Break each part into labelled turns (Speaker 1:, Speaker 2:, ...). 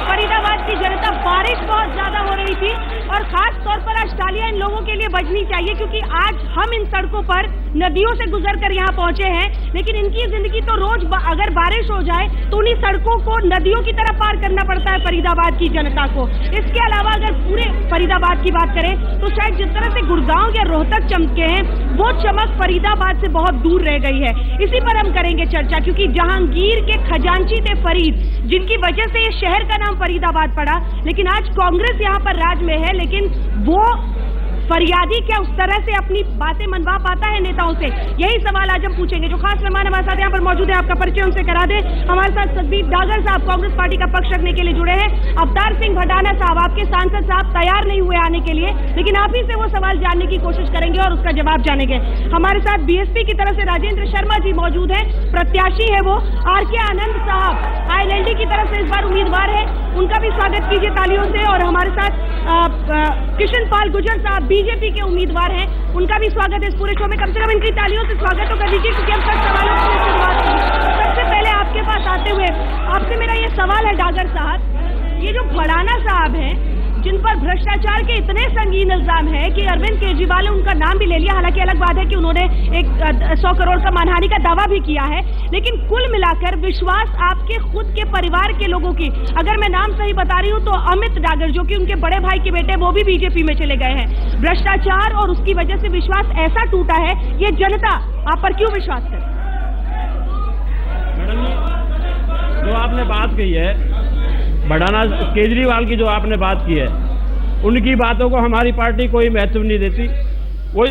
Speaker 1: फरीदाबाद की जनता, बारिश बहुत ज्यादा हो रही थी और खास तौर पर आज तालियां इन लोगों के लिए बजनी चाहिए क्योंकि आज हम इन सड़कों पर नदियों से गुजरकर यहाँ पहुंचे हैं, लेकिन इनकी जिंदगी तो रोज अगर बारिश हो जाए तो उन्हीं सड़कों को नदियों की तरह पार करना पड़ता है फरीदाबाद की जनता को। इसके अलावा अगर पूरे फरीदाबाद की बात करें तो शायद जिस तरह से गुड़गांव या रोहतक चमके हैं वो चमक फरीदाबाद से बहुत दूर रह गई है। इसी पर हम करेंगे चर्चा क्योंकि जहांगीर के खजांची थे फरीद, जिनकी वजह से ये शहर का नाम फरीदाबाद पड़ा, लेकिन आज कांग्रेस यहाँ पर राज में है, लेकिन वो फरियादी क्या उस तरह से अपनी बातें मनवा पाता है नेताओं से? यही सवाल आज हम पूछेंगे। जो खास मेहमान हमारे साथ यहाँ पर मौजूद है, आपका परिचय उनसे करा दें। हमारे साथ सतबीर डागर साहब कांग्रेस पार्टी का पक्ष रखने के लिए जुड़े हैं। अवतार सिंह भडाना साहब, आपके सांसद साहब तैयार नहीं हुए आने के लिए, लेकिन आप ही से वो सवाल जानने की कोशिश करेंगे और उसका जवाब जानेंगे। हमारे साथ बीएसपी की तरफ से राजेंद्र शर्मा जी मौजूद है, प्रत्याशी है वो। आर.के. आनंद साहब आईएलएलडी की तरफ से इस बार उम्मीदवार है, उनका भी स्वागत कीजिए तालियों से। और हमारे साथ किशन पाल गुर्जर साहब बीजेपी के उम्मीदवार हैं, उनका भी स्वागत है इस पूरे शो में। कम से कम इनकी तालियों से स्वागत तो कर दीजिए क्योंकि हम सब सवालों की शुरुआत करेंगे। सबसे पहले आपके पास आते हुए आपसे मेरा ये सवाल है डागर साहब, ये जो भडाना साहब हैं जिन पर भ्रष्टाचार के इतने संगीन इल्जाम है कि अरविंद केजरीवाल ने उनका नाम भी ले लिया, हालांकि अलग बात है कि उन्होंने एक 100 करोड़ का मानहानि का दावा भी किया है, लेकिन कुल मिलाकर विश्वास आपके खुद के परिवार के लोगों की, अगर मैं नाम सही बता रही हूं तो अमित डागर जो कि उनके बड़े भाई के बेटे, वो भी बीजेपी में चले गए हैं। भ्रष्टाचार और उसकी वजह से विश्वास ऐसा टूटा है, ये जनता आप पर क्यों विश्वास करे?
Speaker 2: मैडम जी, जो आपने बात कही है भडाना केजरीवाल की, जो आपने बात की है, उनकी बातों को हमारी पार्टी कोई महत्व नहीं देती।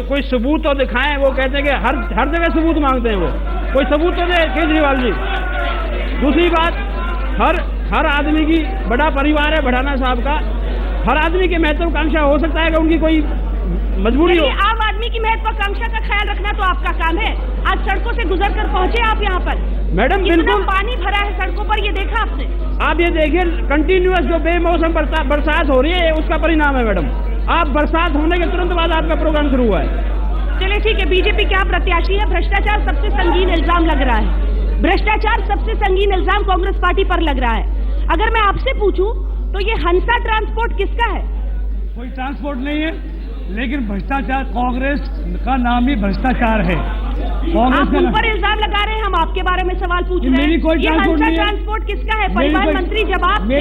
Speaker 2: कोई सबूत तो दिखाएं, वो कहते हैं कि हर जगह सबूत मांगते हैं, वो कोई सबूत तो दे केजरीवाल जी। दूसरी बात, हर आदमी की बड़ा परिवार है भडाना साहब का, हर आदमी की महत्वाकांक्षा हो सकता है कि उनकी कोई मजबूरी हो।
Speaker 1: आम आदमी की महत्वाकांक्षा का ख्याल रखना तो आपका काम है। आज सड़कों से गुजर कर पहुंचे आप यहाँ पर,
Speaker 2: मैडम बिल्कुल
Speaker 1: पानी भरा है सड़कों पर, ये देखा आपने?
Speaker 2: आप ये देखिए कंटिन्यूअस जो बेमौसम बरसात हो रही है, उसका परिणाम है मैडम। आप बरसात होने के तुरंत बाद आपका प्रोग्राम शुरू हुआ है।
Speaker 1: चलिए ठीक है, बीजेपी क्या प्रत्याशी है? भ्रष्टाचार सबसे संगीन इल्जाम लग रहा है, भ्रष्टाचार सबसे संगीन इल्जाम कांग्रेस पार्टी पर लग रहा है। अगर मैं आपसे पूछूं तो ये हंसा ट्रांसपोर्ट किसका है?
Speaker 3: कोई ट्रांसपोर्ट नहीं है, लेकिन भ्रष्टाचार, कांग्रेस का नाम ही भ्रष्टाचार है।
Speaker 1: आप उन पर इल्जाम लगा रहे हैं, हम आपके बारे में सवाल पूछ रहे हैं। ये हंसा ट्रांसपोर्ट किसका है? परिवहन मंत्री जब आप थे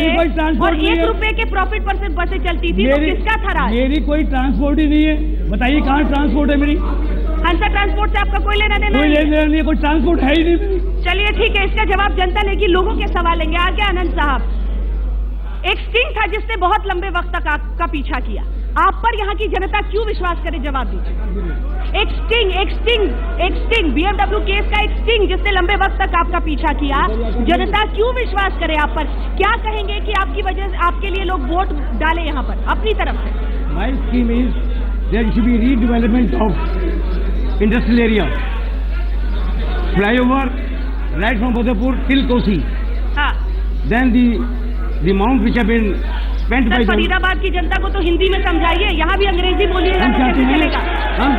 Speaker 1: और 1 रुपए के प्रॉफिट पर से बसें चलती थी, तो किसका था राज?
Speaker 3: मेरी कोई ट्रांसपोर्ट ही नहीं है, बताइए कहाँ ट्रांसपोर्ट है मेरी?
Speaker 1: हंसा ट्रांसपोर्ट से आपका कोई लेना देना?
Speaker 3: कोई लेना देना नहीं है, कोई ट्रांसपोर्ट है ही नहीं।
Speaker 1: चलिए ठीक है, इसका जवाब जनता लेगी, लोगों के सवाल लेंगे। आगे आनंद साहब, एक स्टिंग था जिसने बहुत लंबे वक्त तक आपका पीछा किया, आप पर यहाँ की जनता क्यों विश्वास करे? जवाब दीजिए। एक स्टिंग BMW केस का एक स्टिंग जिसने लंबे वक्त तक आपका पीछा किया, जनता क्यों विश्वास करे आप पर? क्या कहेंगे कि आपकी वजह से आपके लिए लोग वोट डाले यहाँ पर अपनी तरफ से?
Speaker 3: My scheme is there should be redevelopment of industrial area, flyover right from Fatehpur till Kosi.
Speaker 1: हाँ,
Speaker 3: then the amount which have been spent by
Speaker 1: Faridabad की जनता को तो हिंदी में समझाइए, यहाँ भी अंग्रेजी बोलिएगा तो कैसे चलेगा?
Speaker 3: हम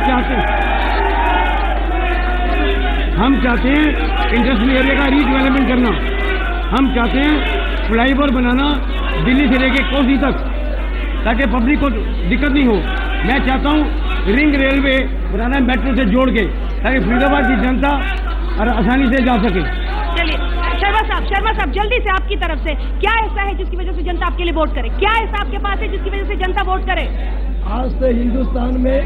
Speaker 3: चाहते हैं इंडस्ट्रियल एरिया का रीडेवलपमेंट करना, हम चाहते हैं फ्लाईओवर बनाना दिल्ली से लेके कोसी तक, ताकि पब्लिक को दिक्कत नहीं हो। मैं चाहता हूँ रिंग रेलवे बनाना मेट्रो से जोड़ के, ताकि फरीदाबाद की जनता आसानी से जा सके।
Speaker 1: चलिए शर्मा साहब जल्दी से आपकी तरफ से क्या ऐसा है जिसकी वजह से जनता आपके लिए वोट करे? क्या ऐसा आपके पास है जिसकी वजह से जनता वोट करे?
Speaker 4: आज से हिंदुस्तान में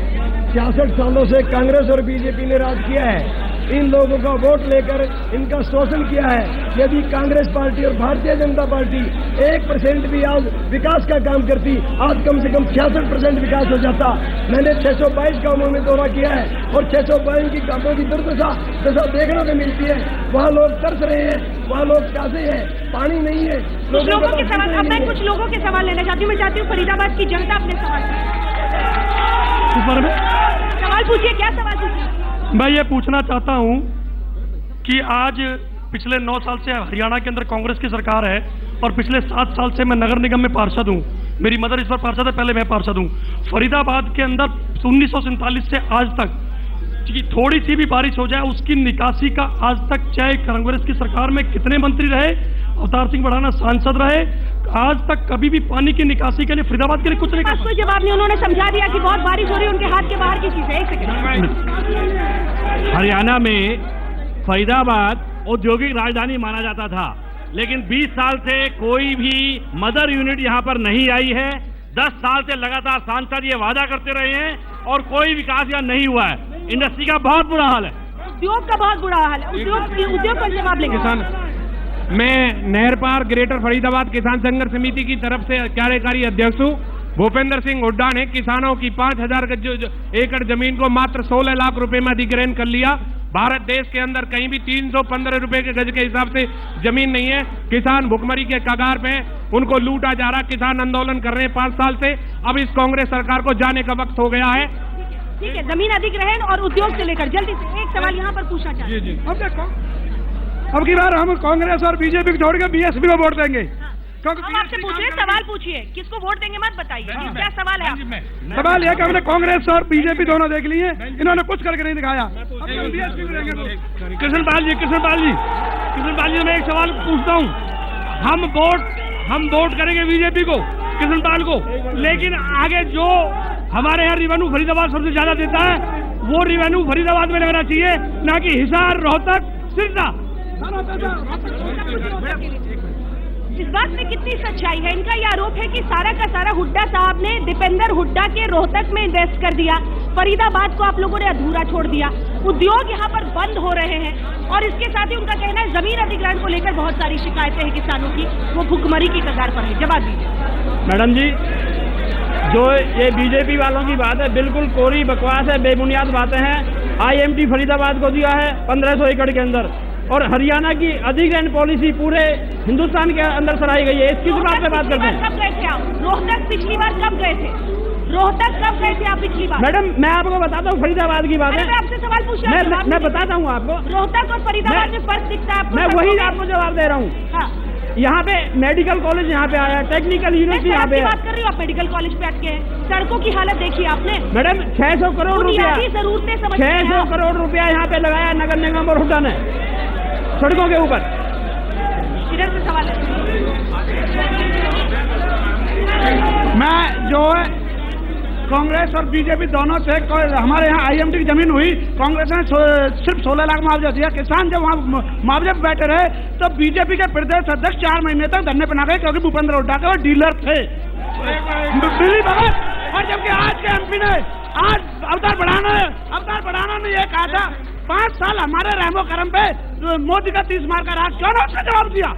Speaker 4: 66 सालों से कांग्रेस और बीजेपी ने राज किया है। इन लोगों का वोट लेकर इनका शोषण किया है। यदि कांग्रेस पार्टी और भारतीय जनता पार्टी 1% भी आज विकास का काम करती, आज कम से कम 66% विकास हो जाता। मैंने 622 गांवों में दौरा किया है और 622 की गांवों की दुर्दशा देखने को मिलती है। वहाँ लोग तरस रहे हैं, वहाँ लोग प्यासे हैं, पानी नहीं है।
Speaker 1: कुछ लोगों के सवाल, अब मैं कुछ लोगों के सवाल लेना चाहती हूँ। मैं चाहती हूँ फरीदाबाद की जनता अपने सवाल पूछिए। क्या सवाल पूछिए?
Speaker 5: मैं ये पूछना चाहता हूं कि आज पिछले 9 साल से हरियाणा के अंदर कांग्रेस की सरकार है और पिछले 7 साल से मैं नगर निगम में पार्षद हूं। मेरी मदर इस बार पार्षद है, पहले मैं पार्षद हूं। फरीदाबाद के अंदर 1947 से आज तक थोड़ी सी भी बारिश हो जाए उसकी निकासी का आज तक चाहे कांग्रेस की सरकार में कितने मंत्री रहे, अवतार सिंह भडाना सांसद रहे, आज तक कभी भी पानी की निकासी के लिए फरीदाबाद के लिए कुछ नहीं
Speaker 1: पास कोई जवाब नहीं, उन्होंने समझा दिया कि बहुत बारिश हो रही है, उनके हाथ के बाहर की चीज है। एक सेकंड।
Speaker 2: हरियाणा में फरीदाबाद औद्योगिक राजधानी माना जाता था, लेकिन 20 साल से कोई भी मदर यूनिट यहाँ पर नहीं आई है। 10 साल से लगातार सांसद ये वादा करते रहे हैं और कोई विकास यहाँ नहीं हुआ है। इंडस्ट्री का बहुत बुरा हाल है,
Speaker 1: उद्योग का बहुत बुरा हाल है। उद्योग पर जवाब लेंगे।
Speaker 6: किसान, मैं नहर पार ग्रेटर फरीदाबाद किसान संघर्ष समिति की तरफ से कार्यकारी अध्यक्ष हूँ। भूपेंद्र सिंह हुड्डा ने किसानों की 5000 एकड़ जमीन को मात्र 16 लाख रुपए में अधिग्रहण कर लिया। भारत देश के अंदर कहीं भी 315 रुपए के गज के हिसाब से जमीन नहीं है। किसान भुखमरी के कगार पे, उनको लूटा जा रहा। किसान आंदोलन कर रहे हैं 5 साल से। अब इस कांग्रेस सरकार को जाने का वक्त हो गया है।
Speaker 1: ठीक है, जमीन अधिग्रहण और उद्योग से लेकर जल्दी से एक सवाल यहाँ पर पूछना चाहते हैं।
Speaker 3: जी अब देखो, अब की बार हम कांग्रेस और बीजेपी को छोड़ के बीएसपी को वोट देंगे।
Speaker 1: हम आपसे पूछ रहे हैं, सवाल पूछिए, किसको वोट देंगे मत बताइए, क्या सवाल है आपका?
Speaker 3: सवाल यह कि हमने कांग्रेस और बीजेपी दोनों देख लिए, इन्होंने कुछ करके नहीं दिखाया।
Speaker 2: कृष्णपाल जी मैं एक सवाल पूछता हूँ। हम वोट करेंगे बीजेपी को, कृष्णपाल को, लेकिन आगे जो हमारे यहाँ रेवेन्यू फरीदाबाद सबसे ज्यादा देता है वो रेवेन्यू फरीदाबाद में लगना चाहिए, ना कि हिसार, रोहतक, सिरसा।
Speaker 1: इस बात में कितनी सच्चाई है? इनका ये आरोप है कि सारा का सारा हुड्डा साहब ने दीपेंद्र हुड्डा के रोहतक में इन्वेस्ट कर दिया, फरीदाबाद को आप लोगों ने अधूरा छोड़ दिया, उद्योग यहाँ पर बंद हो रहे हैं, और इसके साथ ही उनका कहना है जमीन अधिग्रहण को लेकर बहुत सारी शिकायतें हैं किसानों की, वो भुखमरी की कगार पर है। जवाब दीजिए।
Speaker 2: मैडम जी, जो ये बीजेपी वालों की बात है बिल्कुल कोरी बकवास है, बेबुनियाद बातें हैं। IMT फरीदाबाद को दिया है 1500 एकड़ के अंदर, और हरियाणा की अधिग्रहण पॉलिसी पूरे हिंदुस्तान के अंदर सराही गई है। इसकी बात पे बात करते हैं।
Speaker 1: कब गए थे आप रोहतक? पिछली बार कब गए थे रोहतक? कब गए थे आप पिछली बार?
Speaker 2: मैडम मैं आपको बताता हूँ, फरीदाबाद की बात है।
Speaker 1: मैं आपसे सवाल पूछ रहा हूँ,
Speaker 2: मैं बताता हूँ आपको।
Speaker 1: रोहतक और फरीदाबाद में फर्क दिखता है आपको?
Speaker 2: मैं वही आपको जवाब दे रहा हूँ।
Speaker 1: हाँ,
Speaker 2: यहाँ पे मेडिकल कॉलेज यहाँ पे आया, टेक्निकल यूनिवर्सिटी यहाँ पे
Speaker 1: बात कर रही हूँ। आप मेडिकल कॉलेज पे अटके हैं। सड़कों की हालत देखिए आपने।
Speaker 2: मैडम 600 करोड़ रुपया,
Speaker 1: जरूरतें
Speaker 2: 600 करोड़ रुपया यहाँ पे लगाया नगर निगम और हुड्डा ने सड़कों के ऊपर।
Speaker 1: इधर से सवाल है।
Speaker 3: मैं जो है कांग्रेस और बीजेपी दोनों से, हमारे यहाँ IMT की जमीन हुई, कांग्रेस ने सिर्फ 16 लाख मुआवजा दिया। किसान जब वहाँ मुआवजे पे बैठे रहे तो बीजेपी के प्रदेश अध्यक्ष 4 महीने तक धरने पे ना गए, क्योंकि भूपेंद्र हुड्डा के वो डीलर थे। दिल्ली भगत। और जबकि आज के MP ने, आज अवतार बढ़ाना ने ये कहा था 5 साल हमारे रहमो करम पे मोदी का 30 मार का राज, क्यों ना उसका जवाब दिया?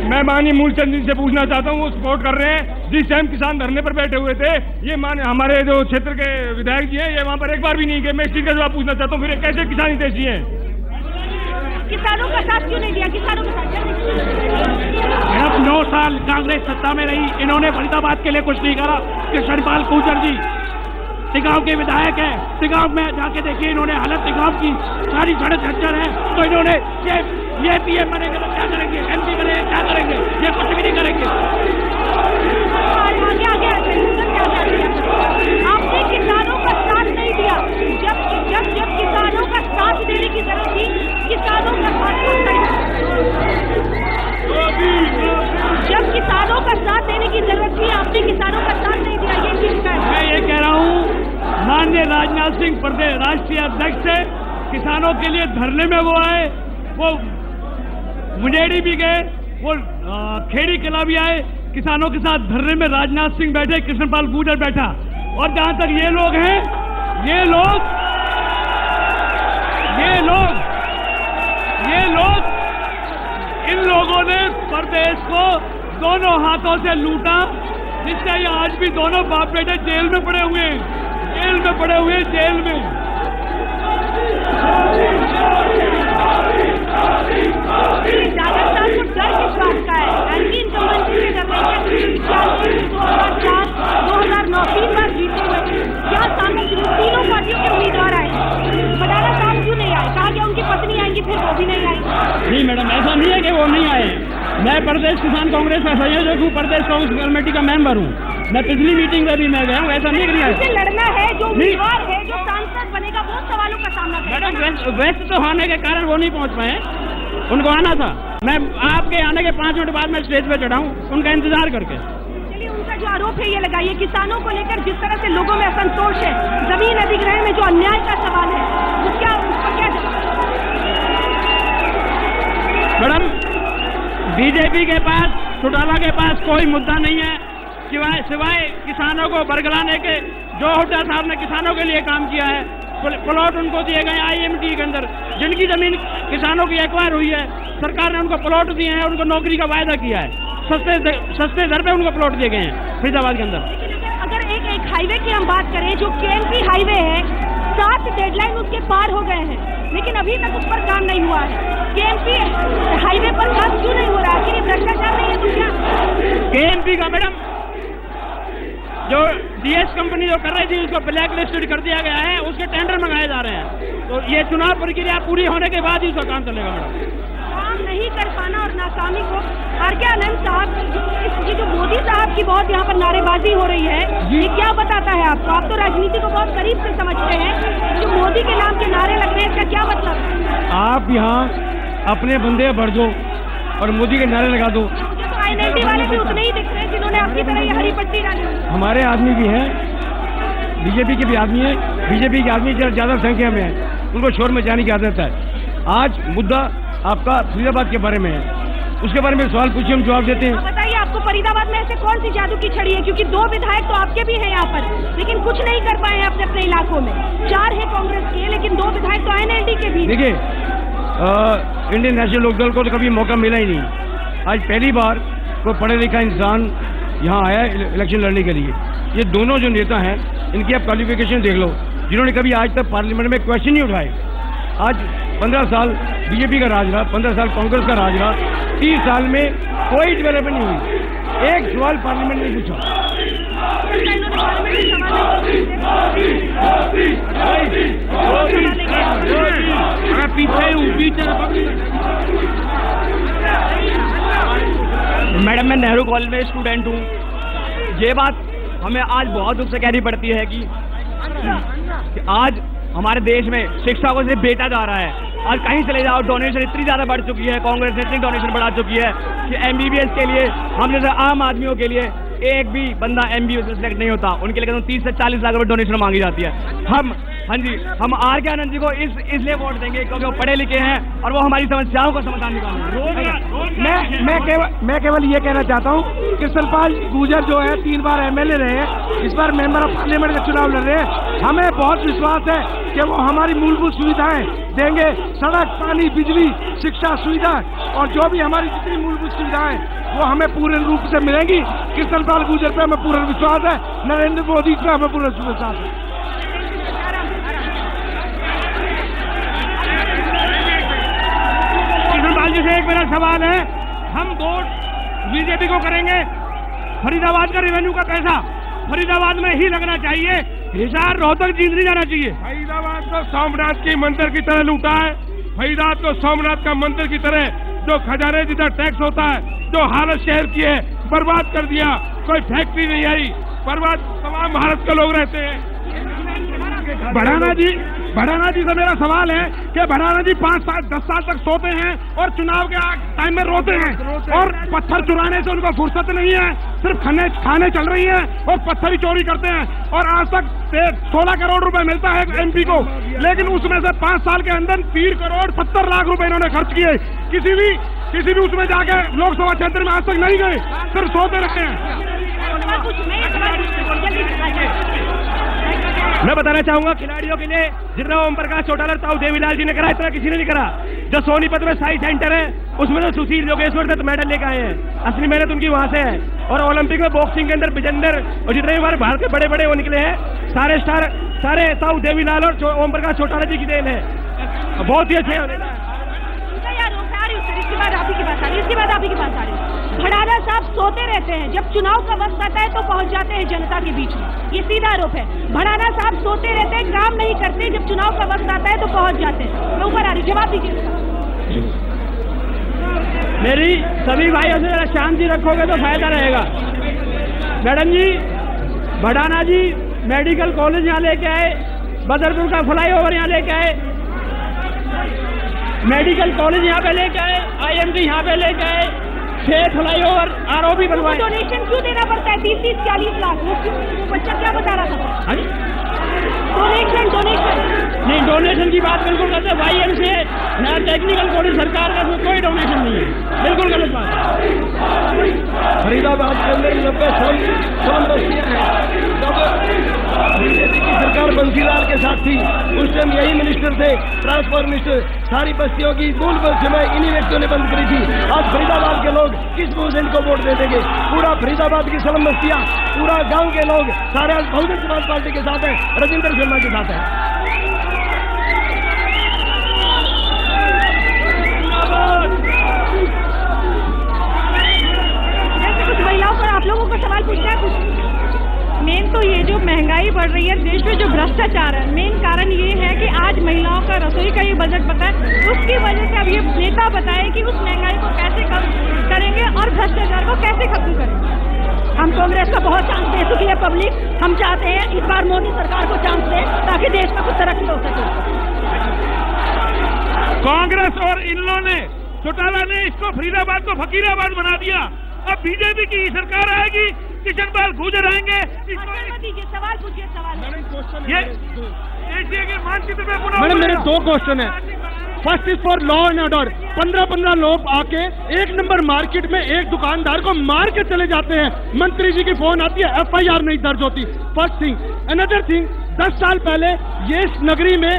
Speaker 6: मैं माननीय मूलचंद जी से पूछना चाहता हूँ, वो सपोर्ट कर रहे हैं। जिस टाइम किसान धरने पर बैठे हुए थे, ये हमारे जो क्षेत्र के विधायक जी हैं, ये वहाँ पर एक बार भी नहीं गए। मैं इस चीज का जवाब पूछना चाहता हूँ, फिर कैसे किसान हितैषी हैं?
Speaker 1: किसानों का साथ क्यों नहीं दिया? किसानों का साथ
Speaker 5: 9 साल कांग्रेस सत्ता में रही, इन्होंने फरीदाबाद के लिए कुछ नहीं करा। कृष्णपाल गुर्जर जी टिकाव के विधायक है, टिकाव में जाके देखिए इन्होंने हालत टिकाव की, सारी सड़क खच्चर है। तो इन्होंने ये PM बनेंगे तो क्या करेंगे, MP बनेंगे क्या करेंगे? ये कुछ भी नहीं करेंगे।
Speaker 1: आपने किसानों का साथ नहीं दिया। जब किसानों का साथ देने की जरूरत थी, किसानों का साथ जब किसानों का साथ देने की जरूरत थी, आपने किसानों का साथ नहीं दिया। ये चीज का
Speaker 2: मैं ये कह रहा हूँ, माननीय राजनाथ सिंह प्रदेश राष्ट्रीय अध्यक्ष है, किसानों के लिए धरने में वो आए, वो मुंडेरी भी गए, वो खेड़ी किला भी आए, किसानों के साथ धरने में राजनाथ सिंह बैठे, कृष्णपाल गुर्जर बैठा। और जहां तक ये लोग हैं, ये लोग इन लोगों ने प्रदेश को दोनों हाथों से लूटा, जिससे ये आज भी दोनों बाप बेटे जेल में पड़े हुए हैं, जेल में।
Speaker 1: राजस्थान को डर किस बात का है? एंटी इनकम्बेंसी से डर रहे हैं। 2004, 2009 3 बार जीते हुए यहाँ सामने तीनों पार्टियों के उम्मीदवार आए, मदाना साहब क्यों नहीं आए? कहा गया उनकी पत्नी आएंगी, फिर वो भी नहीं आई।
Speaker 2: नहीं मैडम, ऐसा नहीं है कि वो नहीं आए। मैं प्रदेश किसान कांग्रेस का संयोजक हूँ, प्रदेश कांग्रेस कमेटी का मेंबर हूँ। मैं पिछली मीटिंग में भी मैं गया हूँ, ऐसा नहीं किया है।
Speaker 1: लड़ना है, जो उम्मीदवार है, जो सांसद बनेगा, वो सवालों का सामना करेगा।
Speaker 2: मैडम व्यस्त तो होने के कारण वो नहीं पहुँच पाए। उनको आना था। मैं आपके आने के 5 मिनट बाद मैं स्टेज पे चढ़ा हूँ उनका इंतजार करके।
Speaker 1: चलिए, उनका जो आरोप है ये लगाइए, किसानों को लेकर जिस तरह से लोगों में असंतोष है, जमीन अधिग्रहण में जो अन्याय का सवाल है, उसका क्या जवाब?
Speaker 2: मैडम, बीजेपी के पास, चौटाला के पास कोई मुद्दा नहीं है सिवाय किसानों को बरगलाने के। जो हुड्डा साहब ने किसानों के लिए काम किया है, प्लॉट उनको दिए गए IMT के अंदर, जिनकी जमीन किसानों की एक्वायर हुई है, सरकार ने उनको प्लॉट दिए हैं, उनको नौकरी का वायदा किया है, सस्ते दर पे उनको प्लॉट दिए गए हैं फरीदाबाद के अंदर।
Speaker 1: लेकिन अगर एक हाईवे की हम बात करें, जो KMP हाईवे है, 7 डेडलाइन उसके पार हो गए हैं, लेकिन अभी तक उस पर काम नहीं हुआ है। KMP हाईवे पर काम क्यों नहीं हो रहा? आखिर ये भ्रष्टाचार नहीं है तो क्या?
Speaker 2: KMP का मैडम जो DS कंपनी जो कर रही थी उसको ब्लैक लिस्टेड कर दिया गया है, उसके टेंडर मंगाए जा रहे हैं। तो ये चुनाव प्रक्रिया पूरी होने के बाद ही उसका काम चलेगा मैडम।
Speaker 1: काम नहीं कर पाना और नाकामी को R.K. आनंद साहब, ये जो मोदी साहब की बहुत यहाँ पर नारेबाजी हो रही है, ये क्या बताता है आपको? आप तो राजनीति को बहुत करीब से समझते हैं, जो मोदी के नाम के नारे लग रहे हैं, इसका क्या मतलब है?
Speaker 3: आप यहाँ अपने बंदे बढ़ दो और मोदी के नारे लगा दो।
Speaker 1: INLD वाले भी उतने ही दिख रहे हैं जिन्होंने आपकी तरह ये हरी पट्टी डाली।
Speaker 3: हमारे आदमी भी हैं, बीजेपी के भी आदमी हैं, बीजेपी के आदमी ज्यादा संख्या में हैं, उनको शोर में जाने की आदत है। आज मुद्दा आपका फरीदाबाद के बारे में है, उसके बारे में सवाल पूछिए, हम जवाब देते हैं।
Speaker 1: बताइए, आपको फरीदाबाद में ऐसे कौन सी जादू की छड़ी है? क्योंकि 2 विधायक तो आपके भी हैं यहाँ पर, लेकिन कुछ नहीं कर पाए हैं अपने अपने इलाकों में। 4 है कांग्रेस के, लेकिन 2 विधायक तो INLD के भी।
Speaker 3: देखिए, इंडियन नेशनल लोकदल को तो कभी मौका मिला ही नहीं। आज पहली बार कोई पढ़ा लिखा इंसान यहाँ आया है इलेक्शन लड़ने के लिए। ये दोनों जो नेता हैं, इनकी आप क्वालिफिकेशन देख लो, जिन्होंने कभी आज तक पार्लियामेंट में क्वेश्चन नहीं उठाए। आज 15 साल बीजेपी का राज रहा, 15 साल कांग्रेस का राज रहा, 30 साल में कोई डेवलपमेंट नहीं हुई, एक सवाल पार्लियामेंट ने पूछा।
Speaker 7: मैडम, मैं नेहरू कॉलेज में स्टूडेंट हूँ। ये बात हमें आज बहुत दुख से कहनी पड़ती है कि आज हमारे देश में शिक्षा को सिर्फ बेचा जा रहा है। आज कहीं चले जाओ, डोनेशन इतनी ज़्यादा बढ़ चुकी है, कांग्रेस ने इतनी डोनेशन बढ़ा चुकी है कि MBBS के लिए, हम जैसे आम आदमियों के लिए एक भी बंदा MBBS में सिलेक्ट नहीं होता, उनके लिए 30 से 40 लाख रुपए डोनेशन मांगी जाती है। हम R.K. आनंद जी को इसलिए वोट देंगे क्योंकि वो पढ़े लिखे हैं और वो हमारी समस्याओं का समाधान निकालेंगे।
Speaker 3: मैं केवल ये कहना चाहता हूँ, कृष्णपाल गुर्जर जो है 3 बार MLA रहे हैं, इस बार मेंबर ऑफ पार्लियामेंट का चुनाव लड़ रहे हैं। हमें बहुत विश्वास है कि वो हमारी मूलभूत सुविधाएं देंगे, सड़क, पानी, बिजली, शिक्षा सुविधा और जो भी हमारी जितनी मूलभूत सुविधाएं वो हमें पूर्ण रूप से मिलेंगी। कृष्णपाल गुर्जर पे हमें पूर्ण विश्वास है, नरेंद्र मोदी पे हमें पूर्ण विश्वास है।
Speaker 2: कृष्णपाल जी से एक मेरा सवाल है, हम वोट बीजेपी को करेंगे, फरीदाबाद का रेवेन्यू का पैसा फरीदाबाद में ही लगना चाहिए, हिसार रोहतक जीत नहीं जाना चाहिए।
Speaker 6: फरीदाबाद को सोमनाथ के मंदिर की तरह लूटा है, फरीदाबाद को सोमनाथ का मंदिर की तरह जो खजाने जितना टैक्स होता है, जो हालत शहर की है, बर्बाद कर दिया। कोई फैक्ट्री नहीं आई, बर्बाद तमाम भारत के लोग रहते हैं। भड़ाना जी से मेरा सवाल है कि भड़ाना जी 5 साल 10 साल तक सोते हैं और चुनाव के टाइम में रोते हैं और पत्थर चुराने से उनको फुर्सत नहीं है, सिर्फ खाने चल रही है और पत्थर ही चोरी करते हैं। और आज तक 16 करोड़ रुपए मिलता है MP को, लेकिन उसमें से 5 साल के अंदर 3 करोड़ 70 लाख रुपए इन्होंने खर्च किए। किसी भी उसमें जाके लोकसभा क्षेत्र में आज तक नहीं गए, सिर्फ सोते रहते हैं।
Speaker 2: मैं बताना चाहूंगा खिलाड़ियों के लिए जितना ओम प्रकाश चौटाला, ताऊ देवीलाल जी ने करा, इतना किसी ने नहीं करा। जो सोनीपत में साई सेंटर है उसमें तो सुशील योगेश्वर दत्त मेडल लेकर आए हैं, असली मेहनत उनकी वहां से है। और ओलंपिक में बॉक्सिंग के अंदर विजेंदर और जितने भी हमारे भारत के बड़े बड़े वो निकले हैं, सारे स्टार सारे ताऊ देवीलाल और ओम प्रकाश चौटाला जी की देन है। बहुत ही अच्छे
Speaker 1: भड़ाना साहब सोते रहते हैं, जब चुनाव का वक्त आता है तो पहुंच जाते हैं जनता के बीच में, ये सीधा आरोप है। भड़ाना साहब सोते रहते हैं, काम नहीं करते, जब चुनाव का वक्त आता है तो पहुंच जाते हैं। मैं ऊपर आ रही, जवाब दीजिए।
Speaker 2: मेरी सभी भाइयों से जरा शांति रखोगे तो फायदा रहेगा। मैडम जी, भड़ाना जी मेडिकल कॉलेज यहाँ लेके आए, बदरपुर का फ्लाईओवर यहाँ लेके आए, मेडिकल कॉलेज यहाँ पे लेके आए, IMT यहाँ पे लेके आए, 6 फ्लाईओवर ROB बनवाए।
Speaker 1: डोनेशन क्यों देना पड़ता है 30-40 लाख? वो बच्चा क्या बता रहा था? डोनेशन
Speaker 2: नहीं, डोनेशन की बात बिल्कुल करते हैं। YMCA यहाँ टेक्निकल कॉलेज सरकार का, उसमें कोई डोनेशन नहीं है, बिल्कुल गलत बात।
Speaker 4: फरीदाबाद के अंदर 90 सोन बस्तियां हैं। जब बीजेपी की सरकार बंसीलाल के साथ थी, उस टाइम यही मिनिस्टर थे, ट्रांसपोर्ट मिनिस्टर। सारी बस्तियों की मूल समय इन्हीं व्यक्तियों ने बंद करी थी। आज फरीदाबाद के लोग किस मुंह से इनको वोट दे देंगे? पूरा फरीदाबाद की स्लम बस्तियां, पूरा गांव के लोग सारे बहुजन समाज पार्टी के साथ है, राजेंद्र शर्मा के साथ है।
Speaker 1: कुछ महिलाओं पर आप लोगों को सवाल पूछना है कुछ? मेन तो ये जो महंगाई बढ़ रही है, देश में जो भ्रष्टाचार है, मेन कारण ये है कि आज महिलाओं का रसोई का ये बजट पता है, उसकी वजह से अब ये नेता बताए कि उस महंगाई को कैसे कम करेंगे और भ्रष्टाचार को कैसे खत्म करेंगे। हम कांग्रेस को बहुत चांस दे चुकी है पब्लिक, हम चाहते हैं इस बार मोदी सरकार को चांस दे ताकि देश में कुछ तरक्की हो सके।
Speaker 6: कांग्रेस और इन लोगों ने, चौटाला ने इसको फरीदाबाद को फकीराबाद बना दिया। अब बीजेपी की सरकार आएगी, किशनपाल गुर्जर आएंगे।
Speaker 1: सवाल पूछिए, सवाल।
Speaker 6: ये एशिया के मानचित्र में
Speaker 3: मैडम मेरे 2 क्वेश्चन है। First is for law and order. 15-15 लोग आके 1 नंबर मार्केट में एक दुकानदार को मार के चले जाते हैं, मंत्री जी की फोन आती है, FIR नहीं दर्ज होती। First thing. अनदर थिंग, 10 साल पहले ये इस नगरी में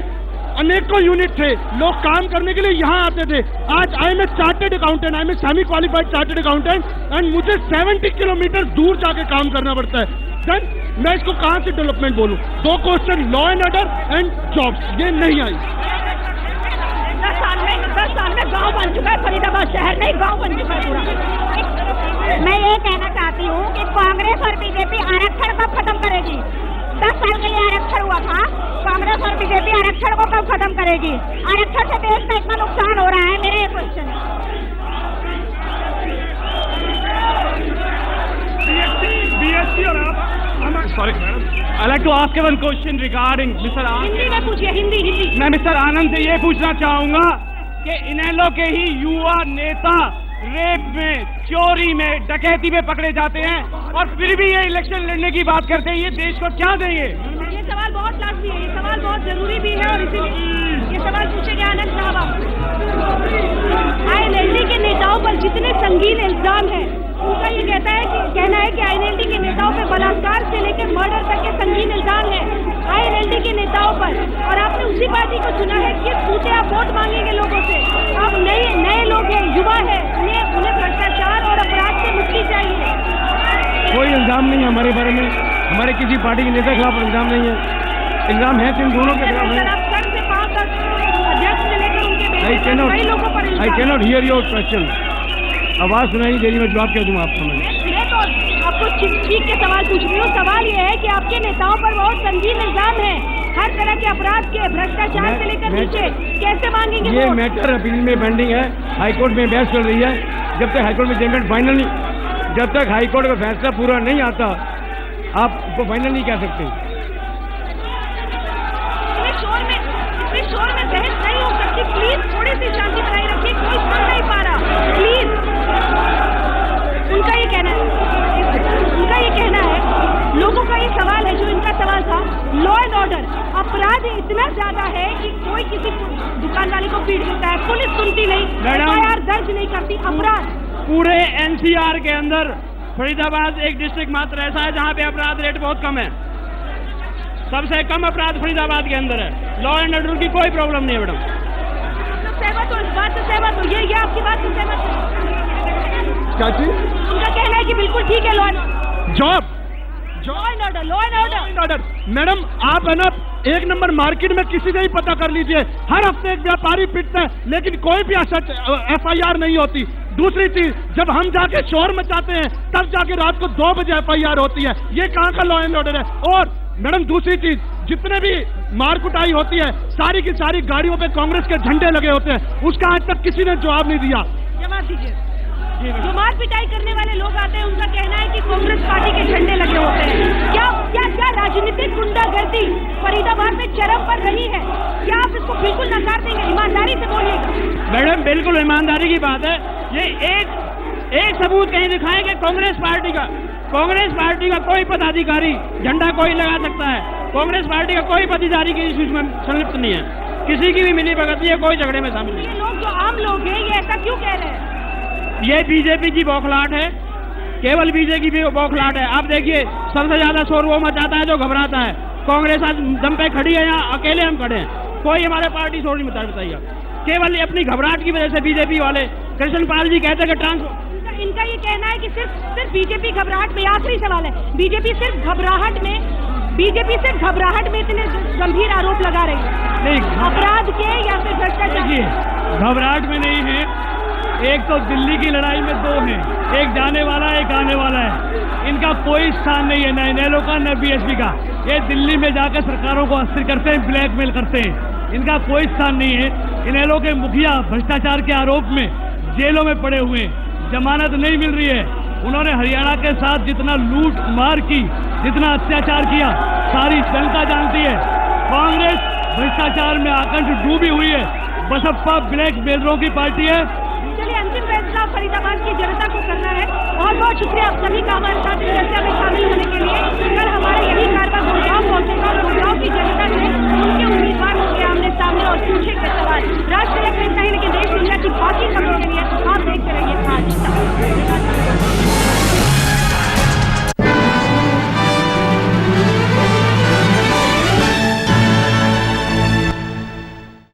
Speaker 3: अनेकों यूनिट थे, लोग काम करने के लिए यहाँ आते थे। आज I am a chartered accountant, I am a semi qualified chartered accountant and मुझे 70 किलोमीटर दूर जाके काम करना पड़ता है। देन मैं इसको कहाँ से डेवलपमेंट बोलूँ? 2 question, law and order and jobs, ये नहीं आई।
Speaker 1: 10 साल में गांव बन चुका है, फरीदाबाद शहर नहीं गांव बन चुका है पूरा। मैं ये कहना चाहती हूँ कि कांग्रेस और बीजेपी आरक्षण कब खत्म करेगी? 10 साल के लिए आरक्षण हुआ था, कांग्रेस और बीजेपी आरक्षण को कब खत्म करेगी? आरक्षण से देश में इतना नुकसान हो रहा है। मेरे ये क्वेश्चन है।
Speaker 6: BSc और आप, sorry madam, I'd like to ask you one question regarding Mr. Anand.
Speaker 1: Hindi में पूछिए, हिंदी।
Speaker 6: मैं मिस्टर आनंद से ये पूछना चाहूंगा कि इनेलो के ही युवा नेता रेप में, चोरी में, डकैती में पकड़े जाते हैं और फिर भी ये इलेक्शन लड़ने की बात करते हैं, ये देश को क्या देंगे?
Speaker 1: ये सवाल बहुत लाजमी है, ये सवाल बहुत जरूरी भी है और इसीलिए ये सवाल पूछेंगे आनंद साहब आप। INLD के नेताओं पर जितने संगीन इल्जाम है, उनका ये कहना है कि INLD के नेताओं पर बलात्कार से लेकर मर्डर तक के संगीन इल्जाम है INLD के नेताओं पर। और आपने उसी पार्टी को चुना है, किस बूते आप वोट मांगेंगे लोगों से? आप नए लोग हैं, युवा है, उन्हें भ्रष्टाचार और अपराध से मुक्ति चाहिए।
Speaker 3: कोई इल्जाम नहीं है हमारे बारे में, हमारे किसी पार्टी के नेता के खिलाफ इल्जाम नहीं है। इल्जाम है इन दोनों के खिलाफ है।
Speaker 1: अध्यक्ष से लेकर उनके कई लोगों पर
Speaker 3: I cannot hear your question. आवाज सुनाई नहीं दे रही, मैं जवाब क्या दूं आपको?
Speaker 1: मैं तो आपको ठीक के सवाल पूछ रही हूँ। सवाल ये है कि आपके नेताओं पर बहुत संगीन इल्जाम है, हर तरह के अपराध के, भ्रष्टाचार से लेकर नीचे, कैसे मांगेंगे?
Speaker 3: ये मैटर अपील में पेंडिंग है, हाईकोर्ट में बहस चल रही है। जब तक हाईकोर्ट में जजमेंट फाइनल नहीं, जब तक हाईकोर्ट का फैसला पूरा नहीं आता, आप उसको फाइनल नहीं कह सकते।
Speaker 1: इतने शोर में बहस नहीं हो सकती, प्लीज थोड़ी सी शांति बनाए रखिए, कोई सुन नहीं पा रहा, प्लीज। उनका ये कहना है, लोगों का ये सवाल है, जो इनका सवाल था, लॉ एंड ऑर्डर। अपराध इतना ज्यादा है कि कोई किसी दुकान वाले को पीट देता है, पुलिस सुनती नहीं, FIR दर्ज नहीं करती। अपराध
Speaker 2: पूरे NCR के अंदर फरीदाबाद एक डिस्ट्रिक्ट मात्र ऐसा है जहाँ पे अपराध रेट बहुत कम है। सबसे कम अपराध फरीदाबाद के अंदर है। लॉ एंड ऑर्डर की कोई प्रॉब्लम नहीं है मैडम।
Speaker 1: सहमत हो, इस बात से सहमत हो? ये आपकी बात से सहमत हो?
Speaker 3: क्या चीज?
Speaker 1: उनका कहना है कि बिल्कुल ठीक है। लॉ एंड
Speaker 3: ऑर्डर मैडम, आप है ना 1 नंबर मार्केट में किसी से ही पता कर लीजिए, हर हफ्ते एक व्यापारी पिटता है, लेकिन कोई भी FIR नहीं होती। दूसरी चीज, जब हम जाके शोर मचाते हैं तब जाके रात को 2 बजे FIR होती है। ये कहाँ का लॉ एंड ऑर्डर है? और मैडम दूसरी चीज, जितने भी मार कुटाई होती है, सारी की सारी गाड़ियों पे कांग्रेस के झंडे लगे होते हैं, उसका आज तक किसी ने जवाब नहीं दिया।
Speaker 1: जवाब दीजिए। जो मार पिटाई करने वाले लोग आते हैं उनका कहना है कि कांग्रेस पार्टी के झंडे लगे होते हैं। क्या राजनीतिक गुंडागर्दी फरीदाबाद में चरम पर रही है? क्या आप इसको बिल्कुल नकार देंगे? ईमानदारी से बोलिएगा।
Speaker 2: मैडम बिल्कुल ईमानदारी की बात है। ये एक सबूत कहीं दिखाएं कि कांग्रेस पार्टी का कोई पदाधिकारी झंडा कोई लगा सकता है। कांग्रेस पार्टी का कोई पदाधिकारी की इस में संलिप्त नहीं है, किसी की भी मिली भगत है, कोई झगड़े में शामिल नहीं।
Speaker 1: ये लोग जो आम लोग हैं ये ऐसा क्यों कह रहे हैं?
Speaker 2: ये बीजेपी की बौखलाहट है, केवल बीजेपी की बौखलाहट है। आप देखिए सबसे ज्यादा शोर वो मचाता है जो घबराता है। कांग्रेस आज दम पे खड़ी है, यहाँ अकेले हम खड़े हैं, कोई हमारे पार्टी शोर नहीं बताइए। केवल अपनी घबराहट की वजह से बीजेपी वाले कृष्णपाल जी कहते हैं कि
Speaker 1: इनका ये कहना है कि सिर्फ बीजेपी घबराहट में, आखिरी सवाल है, बीजेपी सिर्फ घबराहट में इतने गंभीर आरोप लगा रही है, नहीं अपराध के या फिर भ्रष्टाचार?
Speaker 7: घबराहट में नहीं है। एक तो दिल्ली की लड़ाई में दो हैं, एक जाने वाला एक आने वाला है। इनका कोई स्थान नहीं है, न इनेलो का न बीएसपी का। ये दिल्ली में जाकर सरकारों को अस्थिर करते हैं, ब्लैकमेल करते हैं। इनका कोई स्थान नहीं है। इनेलो के मुखिया भ्रष्टाचार के आरोप में जेलों में पड़े हुए हैं, जमानत नहीं मिल रही है। उन्होंने हरियाणा के साथ जितना लूट मार की, जितना अत्याचार किया, सारी जनता जानती है। कांग्रेस भ्रष्टाचार में आकंठ डूबी हुई है। बसपा ब्लैकमेलरों की पार्टी है।
Speaker 1: चलिए अंतिम फैसला फरीदाबाद की जनता को करना है। बहुत बहुत शुक्रिया आप सभी का हमारे साथ इस चर्चा में शामिल होने के लिए। कल हमारा यही कार्यक्रम गुड़गांव पहुंचेगा और गुड़गांव की जनता से उनके उम्मीदवार होंगे आमने सामने और पूछेंगे सवाल।